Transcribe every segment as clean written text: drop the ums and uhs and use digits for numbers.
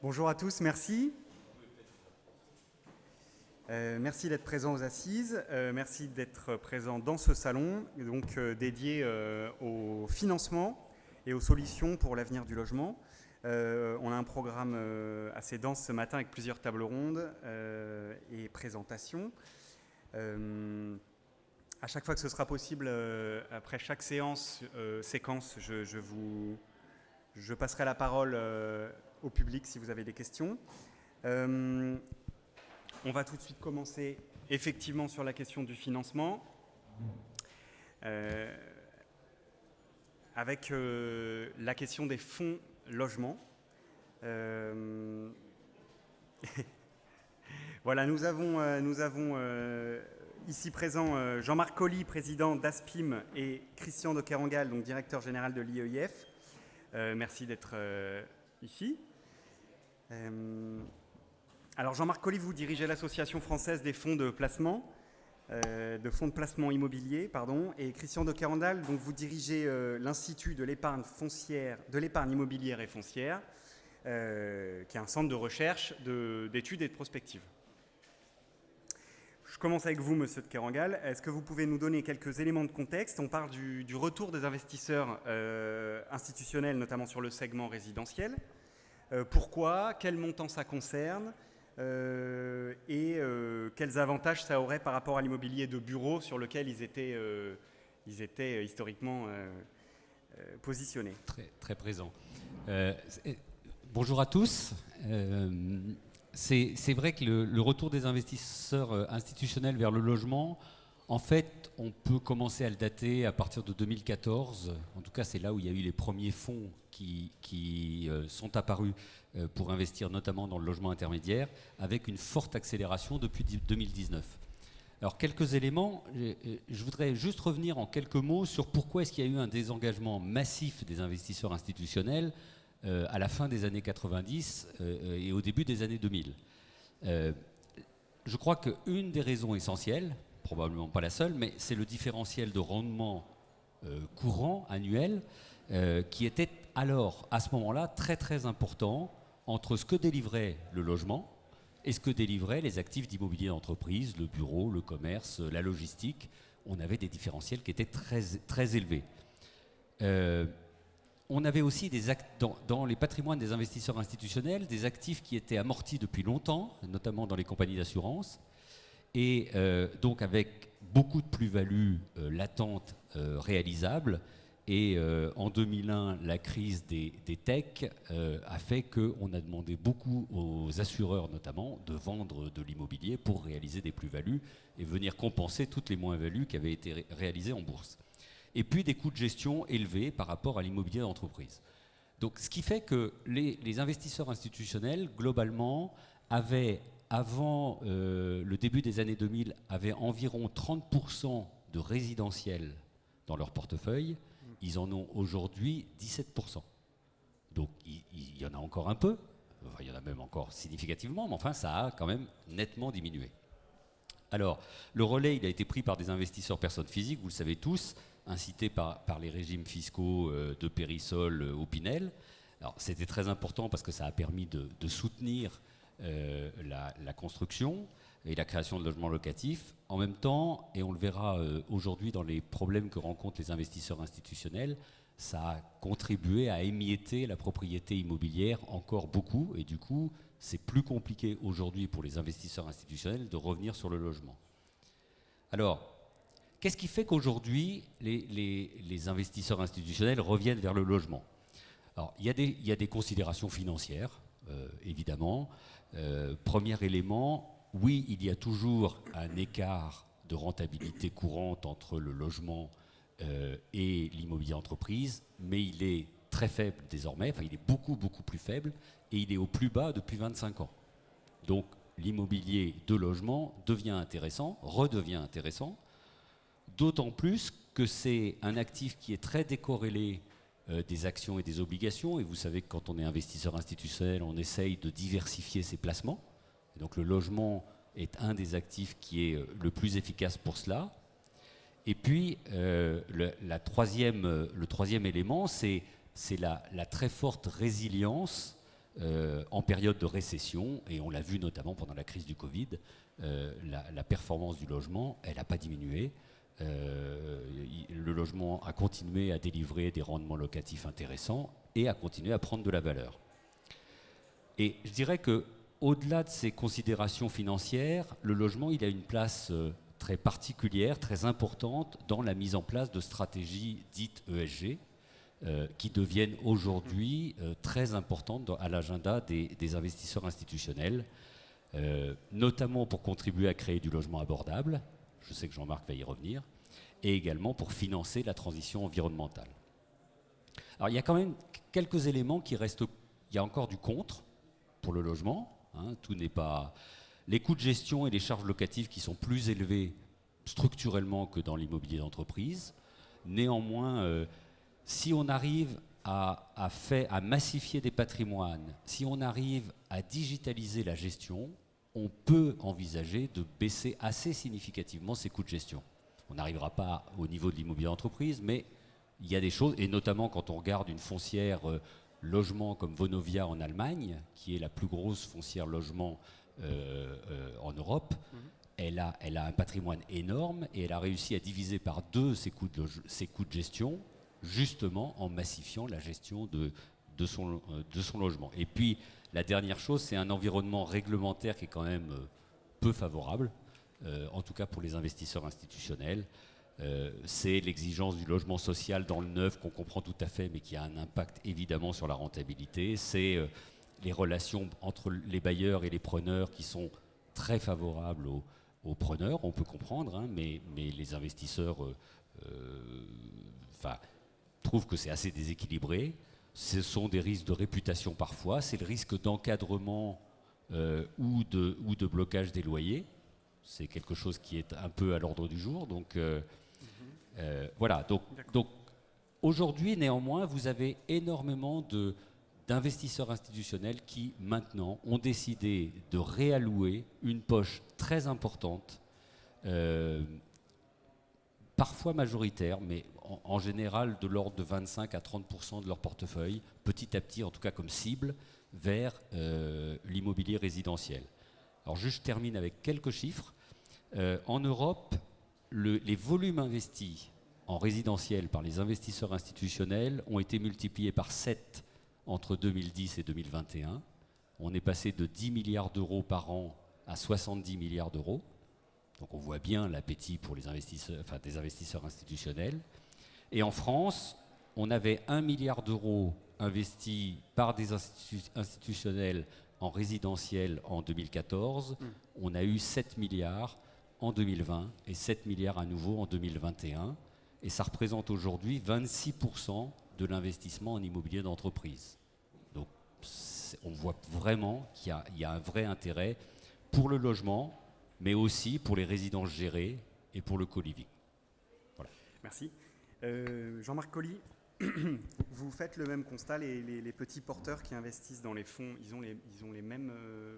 Bonjour à tous, merci. Merci d'être présent aux Assises, merci d'être présent dans ce salon donc, dédié au financement et aux solutions pour l'avenir du logement. On a un programme assez dense ce matin avec plusieurs tables rondes et présentations. À chaque fois que ce sera possible, après chaque séquence, je passerai la parole au public si vous avez des questions. On va tout de suite commencer effectivement sur la question du financement, avec la question des fonds logement. Voilà, nous avons ici présent Jean-Marc Colly, président d'Aspim, et Christian de Kerangal, donc directeur général de l'IEIF. Merci d'être ici. Alors Jean-Marc Colly, vous dirigez l'Association française des fonds de placement, immobilier, et Christian de Kerangal, donc vous dirigez l'Institut de l'épargne immobilière et foncière, qui est un centre de recherche, d'études et de prospective. Je commence avec vous, monsieur de Kerangal. Est-ce que vous pouvez nous donner quelques éléments de contexte? On parle du retour des investisseurs institutionnels, notamment sur le segment résidentiel. Pourquoi? Quel montant ça concerne? Et quels avantages ça aurait par rapport à l'immobilier de bureau sur lequel ils étaient historiquement positionnés? Très présent. Bonjour à tous. C'est vrai que le retour des investisseurs institutionnels vers le logement, en fait, on peut commencer à le dater à partir de 2014. En tout cas, c'est là où il y a eu les premiers fonds qui sont apparus pour investir notamment dans le logement intermédiaire, avec une forte accélération depuis 2019. Alors, quelques éléments. Je voudrais juste revenir en quelques mots sur pourquoi est-ce qu'il y a eu un désengagement massif des investisseurs institutionnels à la fin des années 90 et au début des années 2000. Je crois qu'une des raisons essentielles, probablement pas la seule, mais c'est le différentiel de rendement courant, annuel, qui était alors, à ce moment-là, très très important entre ce que délivrait le logement et ce que délivraient les actifs d'immobilier d'entreprise, le bureau, le commerce, la logistique. On avait des différentiels qui étaient très, très élevés. On avait aussi dans les patrimoines des investisseurs institutionnels des actifs qui étaient amortis depuis longtemps, notamment dans les compagnies d'assurance, et donc avec beaucoup de plus-values latentes réalisables. Et en 2001, la crise des techs a fait qu'on a demandé beaucoup aux assureurs notamment de vendre de l'immobilier pour réaliser des plus-values et venir compenser toutes les moins-values qui avaient été réalisées en bourse. Et puis des coûts de gestion élevés par rapport à l'immobilier d'entreprise. Donc ce qui fait que les investisseurs institutionnels, globalement, avaient, avant le début des années 2000, avaient environ 30% de résidentiel dans leur portefeuille. Ils en ont aujourd'hui 17%. Donc il y en a encore un peu, enfin, il y en a même encore significativement, mais enfin ça a quand même nettement diminué. Alors, le relais, il a été pris par des investisseurs personnes physiques, vous le savez tous, incités par les régimes fiscaux de Périsol au Pinel. Alors, c'était très important parce que ça a permis de soutenir la construction et la création de logements locatifs. En même temps, et on le verra aujourd'hui dans les problèmes que rencontrent les investisseurs institutionnels, ça a contribué à émietter la propriété immobilière encore beaucoup, et du coup, c'est plus compliqué aujourd'hui pour les investisseurs institutionnels de revenir sur le logement. Alors, qu'est-ce qui fait qu'aujourd'hui, les investisseurs institutionnels reviennent vers le logement? Alors, il y a des considérations financières, évidemment. Premier élément, oui, il y a toujours un écart de rentabilité courante entre le logement et l'immobilier entreprise, mais il est très faible désormais, enfin il est beaucoup plus faible, et il est au plus bas depuis 25 ans. Donc l'immobilier de logement devient intéressant, redevient intéressant, d'autant plus que c'est un actif qui est très décorrélé des actions et des obligations, et vous savez que quand on est investisseur institutionnel, on essaye de diversifier ses placements, et donc le logement est un des actifs qui est le plus efficace pour cela. Et puis le troisième élément, c'est la très forte résilience en période de récession, et on l'a vu notamment pendant la crise du Covid, la performance du logement, elle n'a pas diminué. Le logement a continué à délivrer des rendements locatifs intéressants et a continué à prendre de la valeur. Et je dirais que au-delà de ces considérations financières, le logement, il a une place très particulière, très importante dans la mise en place de stratégies dites ESG, qui deviennent aujourd'hui très importantes à l'agenda des investisseurs institutionnels, notamment pour contribuer à créer du logement abordable, je sais que Jean-Marc va y revenir, et également pour financer la transition environnementale. Alors il y a quand même quelques éléments qui restent, il y a encore du contre pour le logement, hein, tout n'est pas... Les coûts de gestion et les charges locatives qui sont plus élevés structurellement que dans l'immobilier d'entreprise. Néanmoins, si on arrive à massifier des patrimoines, si on arrive à digitaliser la gestion, on peut envisager de baisser assez significativement ces coûts de gestion. On n'arrivera pas au niveau de l'immobilier d'entreprise, mais il y a des choses, et notamment quand on regarde une foncière logement comme Vonovia en Allemagne, qui est la plus grosse foncière logement en Europe, elle a un patrimoine énorme et elle a réussi à diviser par 2 ses coûts de gestion, justement en massifiant la gestion de son logement. Et puis, la dernière chose, c'est un environnement réglementaire qui est quand même peu favorable, en tout cas pour les investisseurs institutionnels. C'est l'exigence du logement social dans le neuf qu'on comprend tout à fait, mais qui a un impact évidemment sur la rentabilité. C'est les relations entre les bailleurs et les preneurs qui sont très favorables aux preneurs, on peut comprendre, hein, mais les investisseurs trouvent que c'est assez déséquilibré. Ce sont des risques de réputation parfois, c'est le risque d'encadrement ou de blocage des loyers. C'est quelque chose qui est un peu à l'ordre du jour. Donc voilà. Donc aujourd'hui, néanmoins, vous avez énormément d'investisseurs institutionnels qui, maintenant, ont décidé de réallouer une poche très importante, parfois majoritaire, mais en général de l'ordre de 25 à 30% de leur portefeuille, petit à petit, en tout cas comme cible, vers l'immobilier résidentiel. Alors juste, je termine avec quelques chiffres. En Europe, les volumes investis en résidentiel par les investisseurs institutionnels ont été multipliés par 7 entre 2010 et 2021. On est passé de 10 milliards d'euros par an à 70 milliards d'euros. Donc on voit bien l'appétit pour les investisseurs, des investisseurs institutionnels. Et en France, on avait 1 milliard d'euros investis par des institutionnels en résidentiel en 2014. On a eu 7 milliards en 2020 et 7 milliards à nouveau en 2021. Et ça représente aujourd'hui 26% de l'investissement en immobilier d'entreprise. Donc on voit vraiment qu'il y a un vrai intérêt pour le logement, mais aussi pour les résidences gérées et pour le co-living. Voilà. Merci. Jean-Marc Colly, vous faites le même constat, les petits porteurs qui investissent dans les fonds, ils ont les mêmes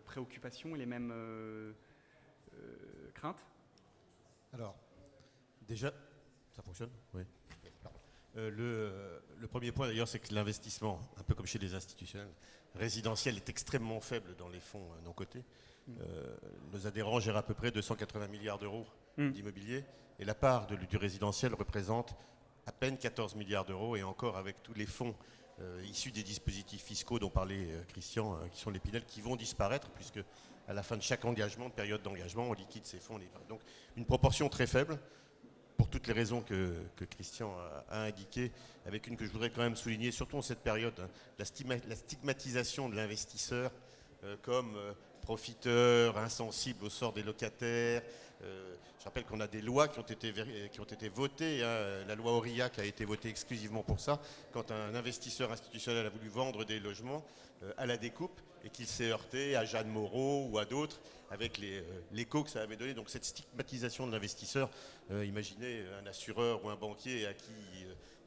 préoccupations et les mêmes craintes? Alors, déjà, ça fonctionne? Oui. Le premier point d'ailleurs, c'est que l'investissement, un peu comme chez les institutionnels, résidentiel est extrêmement faible dans les fonds non cotés. Nos adhérents gèrent à peu près 280 milliards d'euros d'immobilier et la part du résidentiel représente à peine 14 milliards d'euros et encore avec tous les fonds issus des dispositifs fiscaux dont parlait Christian, qui sont les Pinel, qui vont disparaître puisque à la fin de chaque engagement, de période d'engagement, on liquide ces fonds. Donc une proportion très faible pour toutes les raisons que Christian a indiquées, avec une que je voudrais quand même souligner, surtout en cette période, hein, la stigmatisation de l'investisseur comme profiteur, insensible au sort des locataires. Je rappelle qu'on a des lois qui ont été votées. Hein. La loi Aurillac a été votée exclusivement pour ça. Quand un investisseur institutionnel a voulu vendre des logements à la découpe et qu'il s'est heurté à Jeanne Moreau ou à d'autres avec l'écho que ça avait donné. Donc cette stigmatisation de l'investisseur, imaginez un assureur ou un banquier à qui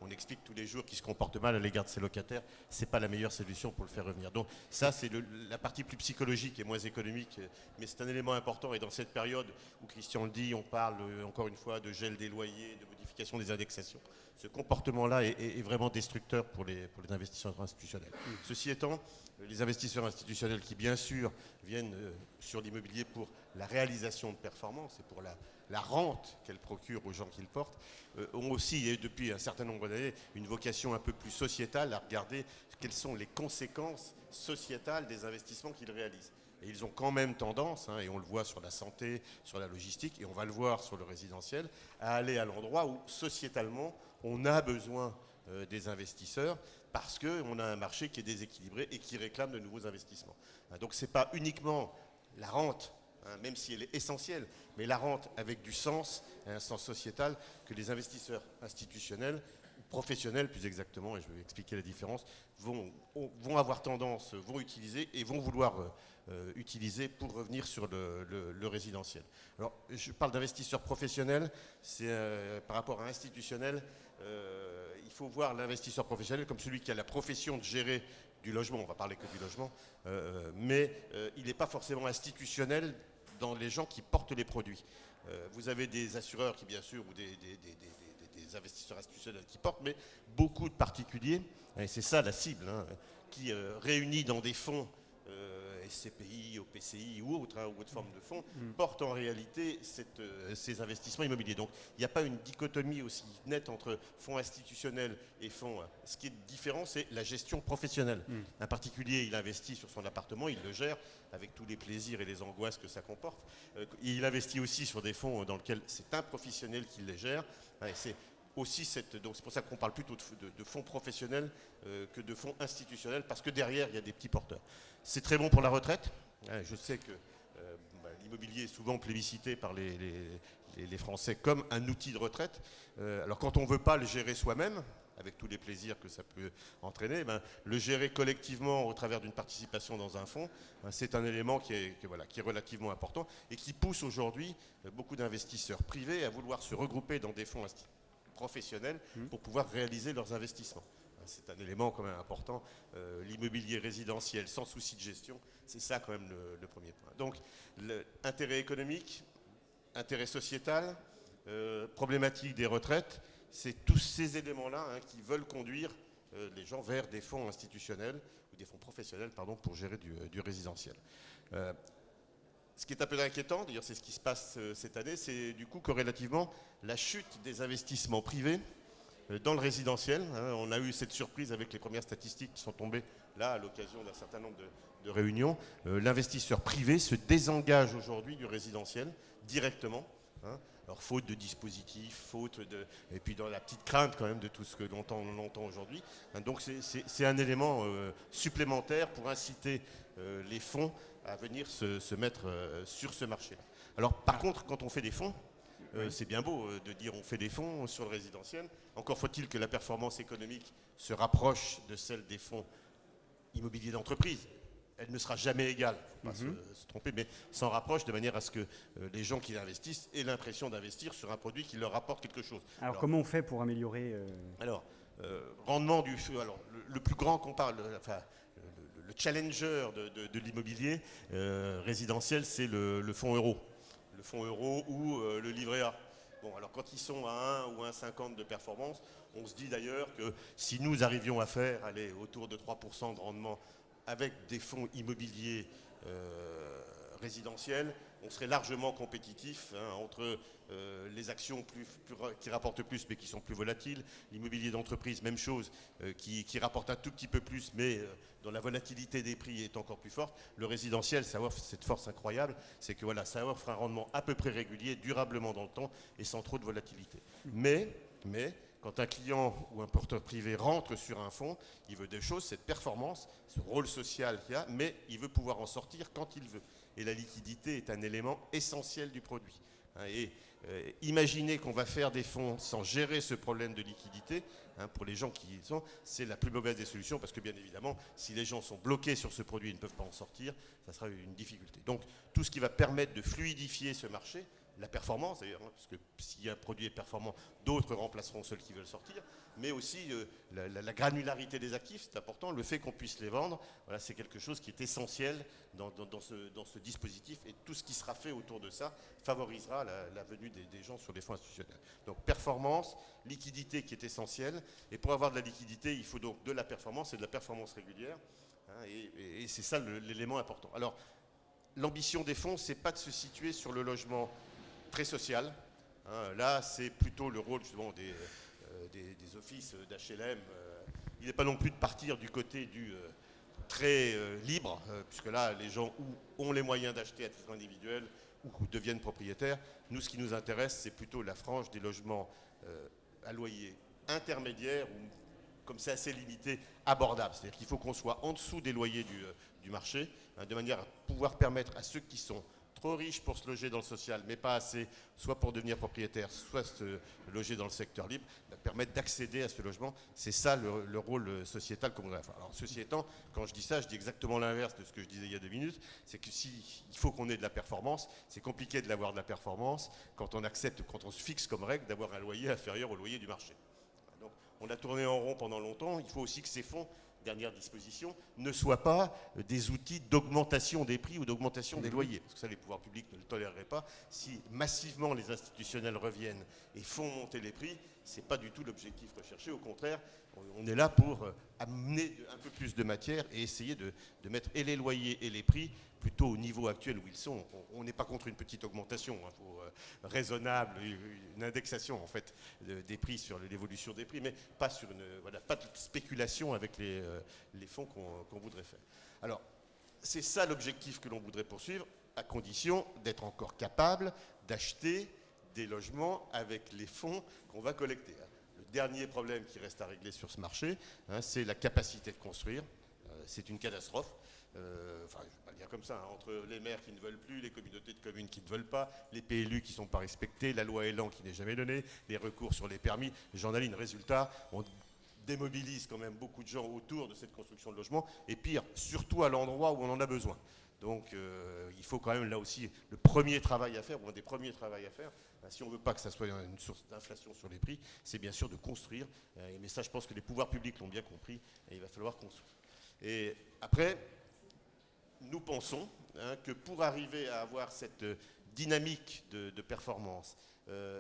on explique tous les jours qu'il se comporte mal à l'égard de ses locataires, c'est pas la meilleure solution pour le faire revenir. Donc ça, c'est la partie plus psychologique et moins économique, mais c'est un élément important. Et dans cette période où Christian le dit, on parle encore une fois de gel des loyers, de modification des indexations. Ce comportement-là est vraiment destructeur pour les investisseurs institutionnels. Ceci étant, les investisseurs institutionnels qui, bien sûr, viennent sur l'immobilier pour la réalisation de performances et pour la rente qu'elle procure aux gens qui le portent, ont aussi, et depuis un certain nombre d'années, une vocation un peu plus sociétale à regarder quelles sont les conséquences sociétales des investissements qu'ils réalisent. Et ils ont quand même tendance, et on le voit sur la santé, sur la logistique, et on va le voir sur le résidentiel, à aller à l'endroit où, sociétalement, on a besoin des investisseurs parce qu'on a un marché qui est déséquilibré et qui réclame de nouveaux investissements. Donc ce n'est pas uniquement la rente, même si elle est essentielle, mais la rente avec du sens, un sens sociétal, que les investisseurs institutionnels, ou professionnels plus exactement, et je vais expliquer la différence, vont avoir tendance, vont utiliser et vont vouloir utiliser pour revenir sur le résidentiel. Alors je parle d'investisseurs professionnels, c'est par rapport à institutionnel, il faut voir l'investisseur professionnel comme celui qui a la profession de gérer du logement, on va parler que du logement, mais il n'est pas forcément institutionnel dans les gens qui portent les produits. Vous avez des assureurs qui, bien sûr, ou des investisseurs institutionnels qui portent, mais beaucoup de particuliers, et c'est ça la cible, qui réunis dans des fonds SCPI, OPCI ou autres formes de fonds, portent en réalité ces investissements immobiliers. Donc il n'y a pas une dichotomie aussi nette entre fonds institutionnels et fonds. Ce qui est différent, c'est la gestion professionnelle. Un particulier, il investit sur son appartement, il le gère avec tous les plaisirs et les angoisses que ça comporte. Il investit aussi sur des fonds dans lesquels c'est un professionnel qui les gère. C'est aussi donc c'est pour ça qu'on parle plutôt de fonds professionnels que de fonds institutionnels, parce que derrière, il y a des petits porteurs. C'est très bon pour la retraite. Je sais que l'immobilier est souvent plébiscité par les Français comme un outil de retraite. Alors quand on ne veut pas le gérer soi-même, avec tous les plaisirs que ça peut entraîner, le gérer collectivement au travers d'une participation dans un fonds, c'est un élément qui est relativement important et qui pousse aujourd'hui beaucoup d'investisseurs privés à vouloir se regrouper dans des fonds professionnels pour pouvoir réaliser leurs investissements. C'est un élément quand même important. L'immobilier résidentiel sans souci de gestion, c'est ça quand même le premier point. Donc, intérêt économique, intérêt sociétal, problématique des retraites, c'est tous ces éléments-là qui veulent conduire les gens vers des fonds institutionnels ou des fonds professionnels, pour gérer du résidentiel. Ce qui est un peu inquiétant, d'ailleurs c'est ce qui se passe cette année, c'est du coup corrélativement la chute des investissements privés dans le résidentiel. On a eu cette surprise avec les premières statistiques qui sont tombées là à l'occasion d'un certain nombre de réunions. L'investisseur privé se désengage aujourd'hui du résidentiel directement. Alors faute de dispositifs, et puis dans la petite crainte quand même de tout ce que l'on entend aujourd'hui. Donc c'est un élément supplémentaire pour inciter les fonds à venir se mettre sur ce marché-là. Alors par contre, quand on fait des fonds, c'est bien beau de dire on fait des fonds sur le résidentiel. Encore faut-il que la performance économique se rapproche de celle des fonds immobiliers d'entreprise. Elle ne sera jamais égale, il ne faut pas se tromper, mais s'en rapproche de manière à ce que les gens qui investissent aient l'impression d'investir sur un produit qui leur apporte quelque chose. Alors comment on fait pour améliorer Rendement du feu. Alors, le plus grand qu'on parle, le challenger de l'immobilier résidentiel, c'est le fonds euro. Le fonds euro ou le livret A. Bon, alors quand ils sont à 1 ou 1,50 de performance, on se dit d'ailleurs que si nous arrivions à faire autour de 3% de rendement avec des fonds immobiliers résidentiels, on serait largement compétitif entre les actions qui rapportent plus mais qui sont plus volatiles, l'immobilier d'entreprise, même chose, qui rapporte un tout petit peu plus mais dont la volatilité des prix est encore plus forte. Le résidentiel, ça offre cette force incroyable, c'est que ça offre un rendement à peu près régulier, durablement dans le temps et sans trop de volatilité. Mais quand un client ou un porteur privé rentre sur un fonds, il veut deux choses, cette performance, ce rôle social qu'il y a, mais il veut pouvoir en sortir quand il veut. Et la liquidité est un élément essentiel du produit. Et imaginez qu'on va faire des fonds sans gérer ce problème de liquidité, pour les gens qui y sont, c'est la plus mauvaise des solutions parce que bien évidemment, si les gens sont bloqués sur ce produit et ne peuvent pas en sortir, ça sera une difficulté. Donc tout ce qui va permettre de fluidifier ce marché, la performance d'ailleurs, parce que si un produit est performant, d'autres remplaceront ceux qui veulent sortir, mais aussi la granularité des actifs, c'est important, le fait qu'on puisse les vendre, voilà, c'est quelque chose qui est essentiel dans ce dispositif, et tout ce qui sera fait autour de ça favorisera la venue des gens sur les fonds institutionnels. Donc performance, liquidité qui est essentielle, et pour avoir de la liquidité, il faut donc de la performance et de la performance régulière, hein, et c'est ça l'élément important. Alors, l'ambition des fonds, c'est pas de se situer sur le logement très social. Hein, là, c'est plutôt le rôle justement des offices d'HLM. Il n'est pas non plus de partir du côté du très libre, puisque là, les gens ont les moyens d'acheter à titre individuel ou deviennent propriétaires. Nous, ce qui nous intéresse, c'est plutôt la frange des logements à loyer intermédiaire, ou comme c'est assez limité, abordable. C'est-à-dire qu'il faut qu'on soit en dessous des loyers du marché, hein, de manière à pouvoir permettre à ceux qui sont trop riches pour se loger dans le social, mais pas assez, soit pour devenir propriétaire, soit se loger dans le secteur libre, permettre d'accéder à ce logement. C'est ça le rôle sociétal qu'on voudrait faire. Alors, ceci étant, quand je dis ça, je dis exactement l'inverse de ce que je disais il y a 2 minutes. C'est que il faut qu'on ait de la performance, c'est compliqué de l'avoir de la performance quand on accepte, quand on se fixe comme règle d'avoir un loyer inférieur au loyer du marché. Donc, on a tourné en rond pendant longtemps. Il faut aussi que ces fonds, dernière disposition, ne soient pas des outils d'augmentation des prix ou d'augmentation des loyers. Parce que ça, les pouvoirs publics ne le toléreraient pas. Si massivement les institutionnels reviennent et font monter les prix, ce n'est pas du tout l'objectif recherché. Au contraire, on est là pour amener un peu plus de matière et essayer de mettre et les loyers et les prix plutôt au niveau actuel où ils sont. On n'est pas contre une petite augmentation, hein, raisonnable, une indexation en fait des prix sur l'évolution des prix, mais pas sur pas de spéculation avec les fonds qu'on voudrait faire. Alors, c'est ça l'objectif que l'on voudrait poursuivre, à condition d'être encore capable d'acheter des logements avec les fonds qu'on va collecter. Le dernier problème qui reste à régler sur ce marché, hein, c'est la capacité de construire. C'est une catastrophe. Enfin, je ne vais pas le dire comme ça, hein, entre les maires qui ne veulent plus, les communautés de communes qui ne veulent pas, les PLU qui ne sont pas respectés, la loi Elan qui n'est jamais donnée, les recours sur les permis, j'en aligne. Résultat, on démobilise quand même beaucoup de gens autour de cette construction de logements, et pire, surtout à l'endroit où on en a besoin. Donc il faut quand même là aussi le premier travail à faire, ou un des premiers travaux à faire, si on ne veut pas que ça soit une source d'inflation sur les prix, c'est bien sûr de construire. Mais ça, je pense que les pouvoirs publics l'ont bien compris, et il va falloir construire. Et après, nous pensons que pour arriver à avoir cette dynamique de performance,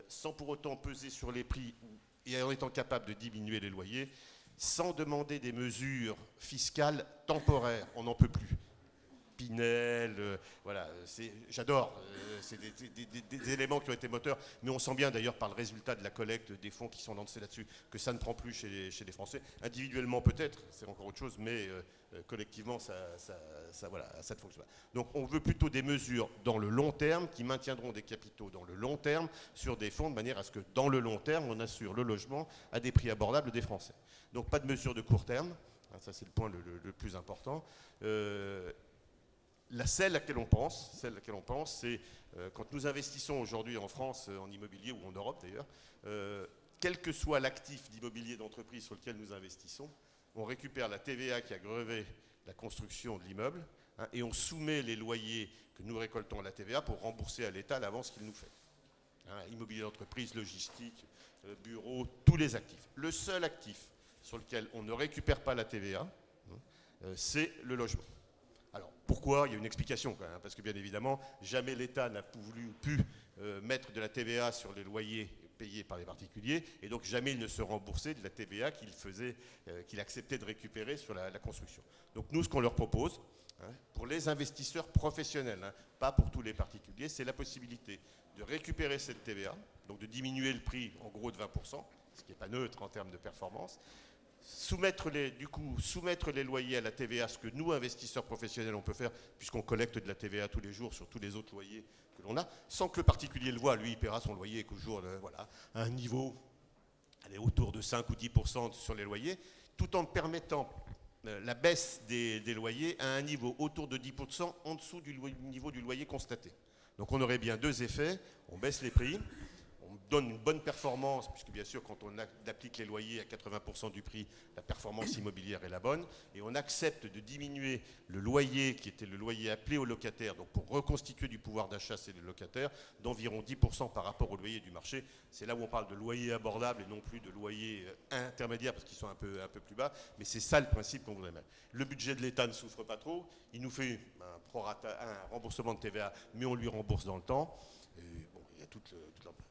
sans pour autant peser sur les prix et en étant capable de diminuer les loyers, sans demander des mesures fiscales temporaires, on n'en peut plus. Pinel, voilà, j'adore, c'est des éléments qui ont été moteurs, mais on sent bien d'ailleurs par le résultat de la collecte des fonds qui sont lancés là-dessus que ça ne prend plus chez les Français. Individuellement peut-être, c'est encore autre chose, mais collectivement ça ne fonctionne pas. Donc on veut plutôt des mesures dans le long terme qui maintiendront des capitaux dans le long terme sur des fonds de manière à ce que dans le long terme on assure le logement à des prix abordables des Français. Donc pas de mesures de court terme, hein, ça c'est le point le plus important. Celle à laquelle on pense, c'est quand nous investissons aujourd'hui en France, en immobilier ou en Europe d'ailleurs, quel que soit l'actif d'immobilier d'entreprise sur lequel nous investissons, on récupère la TVA qui a grevé la construction de l'immeuble, hein, et on soumet les loyers que nous récoltons à la TVA pour rembourser à l'État l'avance qu'il nous fait. Hein, immobilier d'entreprise, logistique, bureau, tous les actifs. Le seul actif sur lequel on ne récupère pas la TVA, c'est le logement. Alors, pourquoi? Il y a une explication quand même, parce que bien évidemment, jamais l'État n'a pu mettre de la TVA sur les loyers payés par les particuliers, et donc jamais il ne se remboursait de la TVA qu'il acceptait de récupérer sur la construction. Donc nous, ce qu'on leur propose, hein, pour les investisseurs professionnels, hein, pas pour tous les particuliers, c'est la possibilité de récupérer cette TVA, donc de diminuer le prix en gros de 20%, ce qui n'est pas neutre en termes de performance, soumettre les loyers à la TVA, ce que nous, investisseurs professionnels, on peut faire, puisqu'on collecte de la TVA tous les jours sur tous les autres loyers que l'on a, sans que le particulier le voie. Lui, il paiera son loyer qu'au jour, voilà, à un niveau autour de 5 ou 10% sur les loyers, tout en permettant la baisse des loyers à un niveau autour de 10% en dessous du niveau du loyer constaté. Donc on aurait bien deux effets, on baisse les prix, on donne une bonne performance, puisque bien sûr, quand on applique les loyers à 80% du prix, la performance immobilière est la bonne, et on accepte de diminuer le loyer, qui était le loyer appelé aux locataires, donc pour reconstituer du pouvoir d'achat, c'est les locataires, d'environ 10% par rapport au loyer du marché. C'est là où on parle de loyer abordable et non plus de loyer intermédiaire, parce qu'ils sont un peu plus bas, mais c'est ça le principe qu'on voudrait mettre. Le budget de l'État ne souffre pas trop, il nous fait un remboursement de TVA, mais on lui rembourse dans le temps. Et bon, il y a toute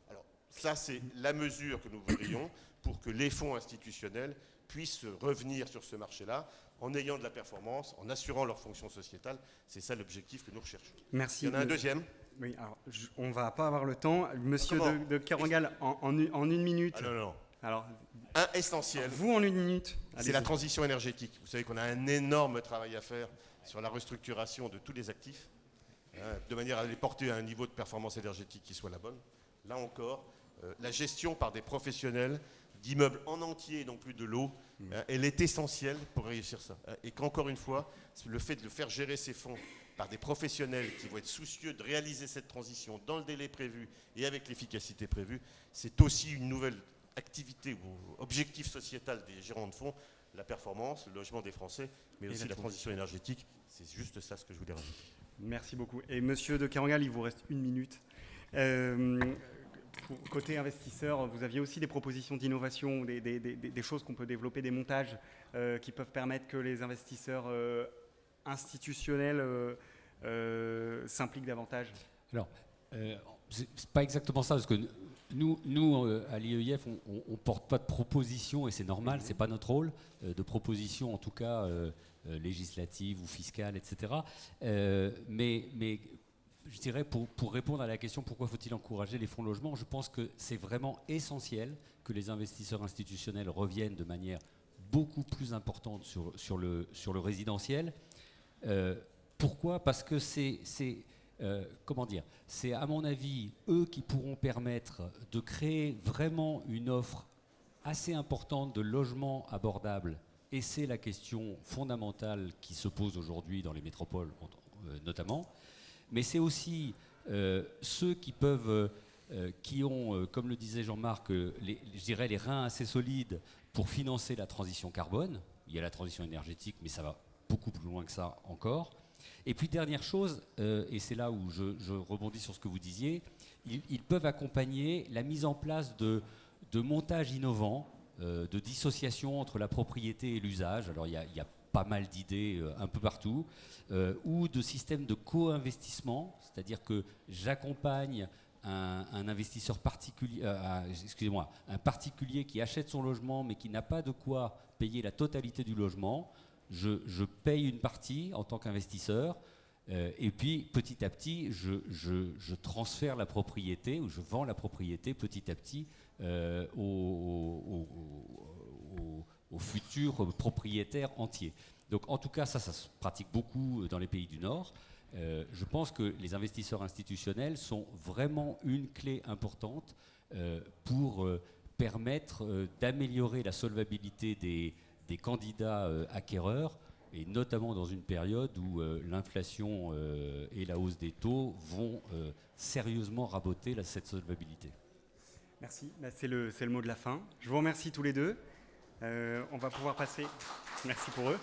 alors, ça, c'est la mesure que nous voudrions pour que les fonds institutionnels puissent revenir sur ce marché-là en ayant de la performance, en assurant leur fonction sociétale. C'est ça l'objectif que nous recherchons. Merci. Il y en a un deuxième. Oui, alors on ne va pas avoir le temps. Monsieur de Kerangal, en une minute. Ah, non. Alors, un essentiel. Vous en une minute. C'est la transition énergétique. Vous savez qu'on a un énorme travail à faire sur la restructuration de tous les actifs, de manière à les porter à un niveau de performance énergétique qui soit la bonne. Là encore, la gestion par des professionnels d'immeubles en entier et non plus de l'eau, elle est essentielle pour réussir ça. Et qu'encore une fois, le fait de faire gérer ces fonds par des professionnels qui vont être soucieux de réaliser cette transition dans le délai prévu et avec l'efficacité prévue, c'est aussi une nouvelle activité ou objectif sociétal des gérants de fonds, la performance, le logement des Français, mais aussi la transition énergétique. C'est juste ça ce que je voulais rajouter. Merci beaucoup. Et monsieur de Kerangal, il vous reste une minute. Côté investisseur, vous aviez aussi des propositions d'innovation, des choses qu'on peut développer, des montages qui peuvent permettre que les investisseurs institutionnels s'impliquent davantage. Alors, c'est pas exactement ça, parce que nous à l'IEIF, on porte pas de propositions, et c'est normal, c'est pas notre rôle, de propositions en tout cas législatives ou fiscales, etc. Mais je dirais, pour répondre à la question pourquoi faut-il encourager les fonds logement, je pense que c'est vraiment essentiel que les investisseurs institutionnels reviennent de manière beaucoup plus importante sur le résidentiel. Pourquoi ? Parce que c'est à mon avis eux qui pourront permettre de créer vraiment une offre assez importante de logements abordables, et c'est la question fondamentale qui se pose aujourd'hui dans les métropoles notamment. Mais c'est aussi ceux qui ont, comme le disait Jean-Marc, je dirais les reins assez solides pour financer la transition carbone. Il y a la transition énergétique, mais ça va beaucoup plus loin que ça encore. Et puis dernière chose, et c'est là où je rebondis sur ce que vous disiez, ils peuvent accompagner la mise en place de montages innovants, de dissociation entre la propriété et l'usage. Alors il y a pas mal d'idées un peu partout, ou de systèmes de co-investissement, c'est-à-dire que j'accompagne un investisseur particulier, un particulier qui achète son logement mais qui n'a pas de quoi payer la totalité du logement. Je paye une partie en tant qu'investisseur, et puis petit à petit je transfère la propriété, ou je vends la propriété petit à petit aux futurs propriétaires entiers. Donc en tout cas, ça se pratique beaucoup dans les pays du Nord. Je pense que les investisseurs institutionnels sont vraiment une clé importante pour permettre d'améliorer la solvabilité des candidats acquéreurs, et notamment dans une période où l'inflation et la hausse des taux vont sérieusement raboter cette solvabilité. Merci, c'est le mot de la fin. Je vous remercie tous les deux. On va pouvoir passer. Merci pour eux.